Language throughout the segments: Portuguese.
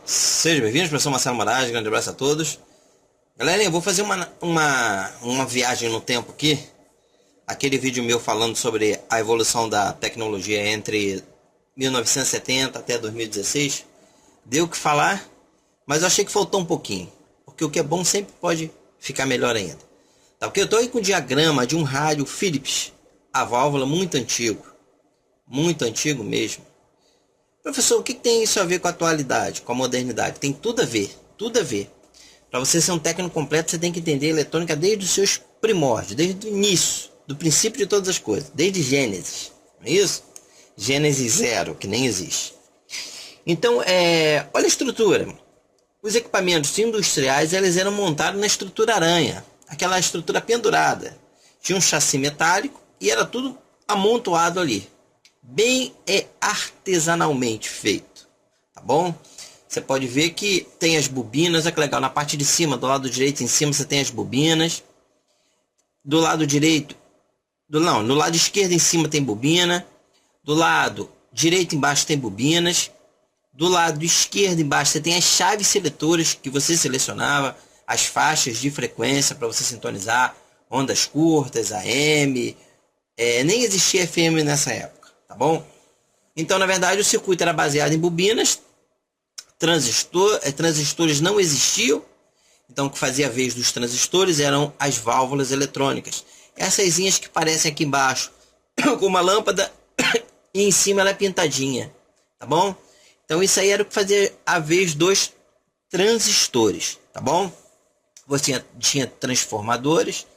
Sejam bem-vindos, professor Marcelo Moraes, grande abraço a todos. Galera, eu vou fazer uma viagem no tempo aqui. Aquele vídeo meu falando sobre a evolução da tecnologia entre 1970 até 2016. Deu o que falar, mas eu achei que faltou um pouquinho. Porque o que é bom sempre pode ficar melhor ainda. Tá, ok? Eu estou aí com um diagrama de um rádio Philips, a válvula muito antigo. Muito antigo mesmo. Professor, o que tem isso a ver com a atualidade, com a modernidade? Tem tudo a ver, tudo a ver. Para você ser um técnico completo, você tem que entender eletrônica desde os seus primórdios, desde o início, do princípio de todas as coisas, desde Gênesis, não é isso? Gênesis zero, que nem existe. Então, olha a estrutura. Os equipamentos industriais, eles eram montados na estrutura aranha, aquela estrutura pendurada. Tinha um chassi metálico e era tudo amontoado ali. Bem artesanalmente feito, tá bom? Você pode ver que tem as bobinas, olha que legal, na parte de cima, do lado direito em cima você tem as bobinas. Do lado direito, no lado esquerdo em cima tem bobina. Do lado direito embaixo tem bobinas. Do lado esquerdo embaixo você tem as chaves seletoras que você selecionava, as faixas de frequência para você sintonizar, ondas curtas, AM, nem existia FM nessa época. Tá bom? Então, na verdade, o circuito era baseado em bobinas, transistores não existiam, então o que fazia a vez dos transistores eram as válvulas eletrônicas. Essas que parecem aqui embaixo, com uma lâmpada, e em cima ela é pintadinha, tá bom? Então isso aí era o que fazia a vez dos transistores, tá bom? Você tinha transformadores,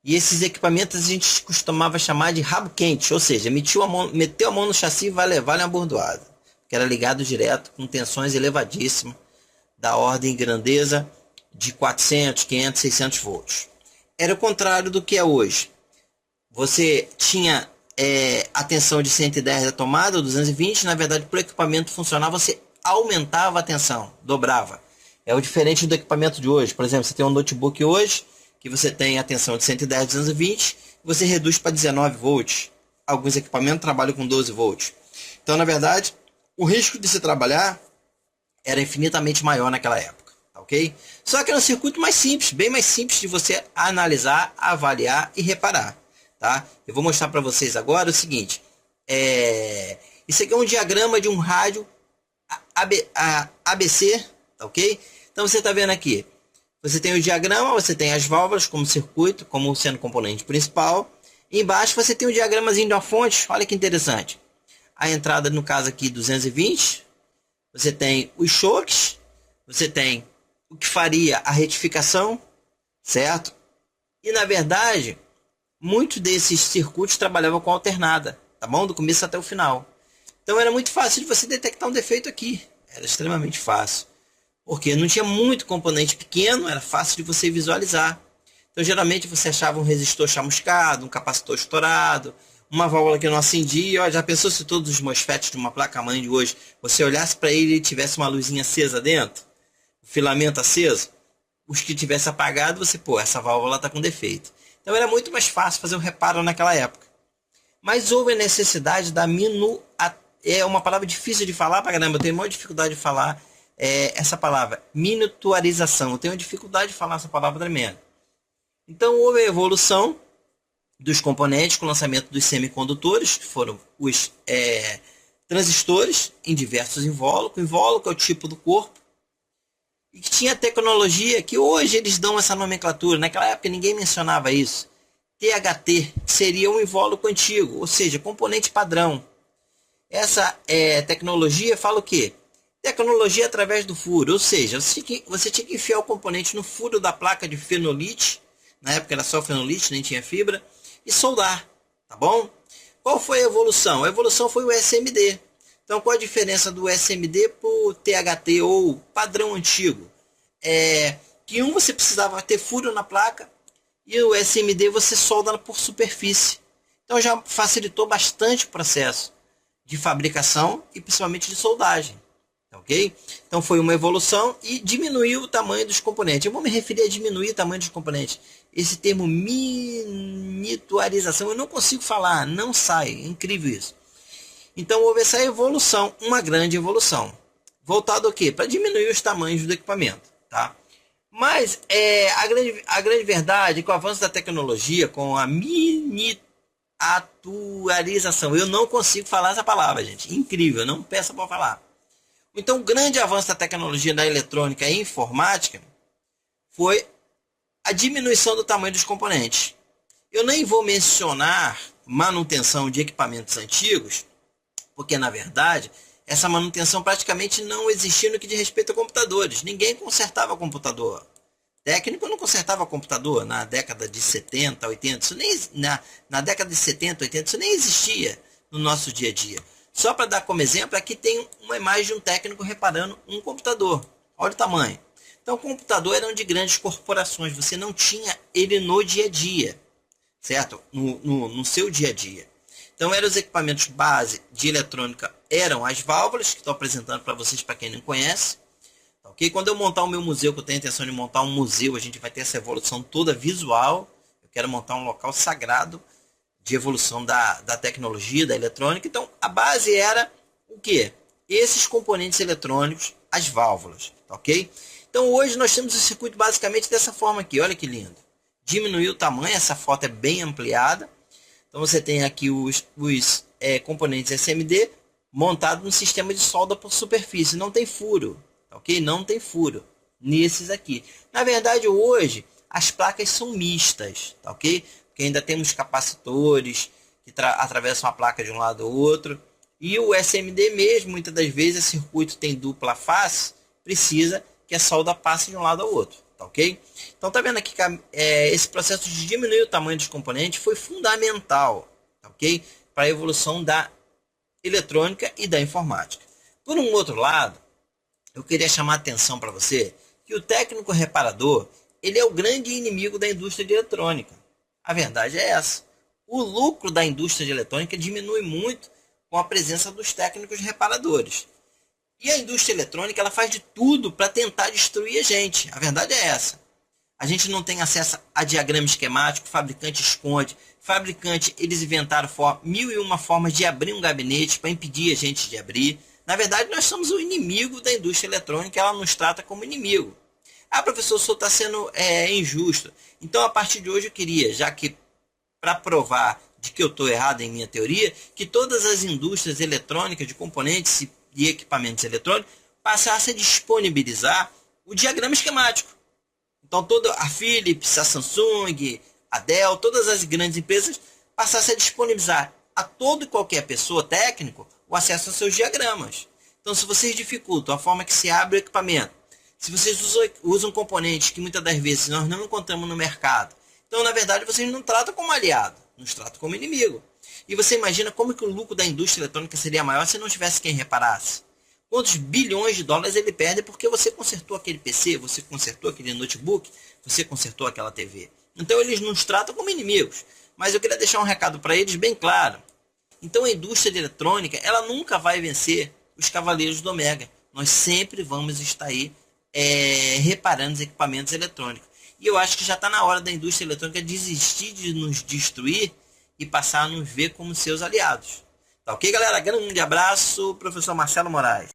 e esses equipamentos a gente costumava chamar de rabo quente, ou seja, meteu a mão no chassi e vai levar uma bordoada, que era ligado direto com tensões elevadíssimas, da ordem de grandeza de 400, 500, 600 volts. Era o contrário do que é hoje. Você tinha a tensão de 110 da tomada, 220, na verdade para o equipamento funcionar você aumentava a tensão, dobrava. É o diferente do equipamento de hoje. Por exemplo, você tem um notebook hoje, que você tem a tensão de 110, 220, você reduz para 19 volts. Alguns equipamentos trabalham com 12 volts. Então, na verdade, o risco de se trabalhar era infinitamente maior naquela época, tá ok? Só que era um circuito mais simples, bem mais simples de você analisar, avaliar e reparar, tá? Eu vou mostrar para vocês agora o seguinte. Isso aqui é um diagrama de um rádio ABC, tá ok? Então, você está vendo aqui. Você tem o diagrama, você tem as válvulas como circuito, como sendo componente principal. E embaixo você tem o diagramazinho de uma fonte, olha que interessante. A entrada, no caso aqui, 220. Você tem os choques, você tem o que faria a retificação, certo? E na verdade, muitos desses circuitos trabalhavam com alternada, tá bom? Do começo até o final. Então era muito fácil de você detectar um defeito aqui. Era extremamente fácil. Porque não tinha muito componente pequeno, era fácil de você visualizar. Então, geralmente, você achava um resistor chamuscado, um capacitor estourado, uma válvula que não acendia. Já pensou se todos os MOSFETs de uma placa-mãe de hoje, você olhasse para ele e tivesse uma luzinha acesa dentro? O filamento aceso? Os que tivesse apagado, essa válvula está com defeito. Então, era muito mais fácil fazer um reparo naquela época. Mas houve a necessidade da é uma palavra difícil de falar para caramba, eu tenho maior dificuldade de falar essa palavra, miniaturização. Eu tenho dificuldade de falar essa palavra tremenda. Então houve a evolução dos componentes com o lançamento dos semicondutores, que foram os transistores em diversos invólucros. Invólucro é o tipo do corpo. E que tinha tecnologia que hoje eles dão essa nomenclatura. Naquela época ninguém mencionava isso. THT seria um invólucro antigo, ou seja, componente padrão. Essa tecnologia fala o quê? Tecnologia através do furo, ou seja, você tinha que enfiar o componente no furo da placa de fenolite, na época era só fenolite, nem tinha fibra, e soldar, tá bom? Qual foi a evolução? A evolução foi o SMD. Então, qual a diferença do SMD para o THT ou padrão antigo? Que você precisava ter furo na placa e o SMD você solda por superfície. Então, já facilitou bastante o processo de fabricação e principalmente de soldagem. Ok? Então foi uma evolução e diminuiu o tamanho dos componentes. Eu vou me referir a diminuir o tamanho dos componentes. Esse termo miniaturização eu não consigo falar, não sai, é incrível isso. Então houve essa evolução, uma grande evolução. voltado ao quê? Para diminuir os tamanhos do equipamento, tá? Mas a grande verdade é que o avanço da tecnologia, com a miniaturização, eu não consigo falar essa palavra, gente, incrível, não peça para falar. Então, o grande avanço da tecnologia da eletrônica e informática foi a diminuição do tamanho dos componentes. Eu nem vou mencionar manutenção de equipamentos antigos, porque na verdade essa manutenção praticamente não existia no que diz respeito a computadores. Ninguém consertava computador. Técnico não consertava computador na década de 70, 80. Isso nem, na década de 70, 80, isso nem existia no nosso dia a dia. Só para dar como exemplo, aqui tem uma imagem de um técnico reparando um computador. Olha o tamanho. Então, o computador era de grandes corporações. Você não tinha ele no dia a dia, certo? No seu dia a dia. Então, eram os equipamentos base de eletrônica, eram as válvulas, que estou apresentando para vocês, para quem não conhece. Ok? Quando eu montar o meu museu, que eu tenho a intenção de montar um museu, a gente vai ter essa evolução toda visual. Eu quero montar um local sagrado de evolução da tecnologia, da eletrônica. Então, a base era o quê? Esses componentes eletrônicos, as válvulas, ok? Então, hoje nós temos o circuito basicamente dessa forma aqui. Olha que lindo. Diminuiu o tamanho, essa foto é bem ampliada. Então, você tem aqui os componentes SMD montados no sistema de solda por superfície. Não tem furo, ok? Não tem furo nesses aqui. Na verdade, hoje, as placas são mistas, ok? Porque ainda temos capacitores que atravessam a placa de um lado ou outro. E o SMD mesmo, muitas das vezes, o circuito tem dupla face, precisa que a solda passe de um lado ao outro, tá ok? Então tá vendo aqui que esse processo de diminuir o tamanho dos componentes foi fundamental, tá ok? Para a evolução da eletrônica e da informática. Por um outro lado, eu queria chamar a atenção para você que o técnico reparador, ele é o grande inimigo da indústria de eletrônica. A verdade é essa. O lucro da indústria de eletrônica diminui muito com a presença dos técnicos reparadores. E a indústria eletrônica, ela faz de tudo para tentar destruir a gente. A verdade é essa. A gente não tem acesso a diagrama esquemático, o fabricante esconde. Fabricante, eles inventaram 1001 formas de abrir um gabinete para impedir a gente de abrir. Na verdade, nós somos o inimigo da indústria eletrônica, ela nos trata como inimigo. Ah, professor, o senhor está sendo injusto. Então, a partir de hoje, eu queria, já que para provar de que eu estou errado em minha teoria, que todas as indústrias eletrônicas de componentes e equipamentos eletrônicos passassem a disponibilizar o diagrama esquemático. Então, toda a Philips, a Samsung, a Dell, todas as grandes empresas passassem a disponibilizar a todo e qualquer pessoa técnico o acesso aos seus diagramas. Então, se vocês dificultam a forma que se abre o equipamento, se vocês usam componentes que muitas das vezes nós não encontramos no mercado, então, na verdade, vocês não tratam como aliado, nos tratam como inimigo. E você imagina como que o lucro da indústria eletrônica seria maior se não tivesse quem reparasse? Quantos bilhões de dólares ele perde porque você consertou aquele PC, você consertou aquele notebook, você consertou aquela TV. Então, eles nos tratam como inimigos. Mas eu queria deixar um recado para eles bem claro. Então, a indústria de eletrônica, ela nunca vai vencer os cavaleiros do Ômega. Nós sempre vamos estar aí reparando os equipamentos eletrônicos. E eu acho que já está na hora da indústria eletrônica desistir de nos destruir e passar a nos ver como seus aliados. Tá ok, galera? Grande abraço, professor Marcelo Moraes.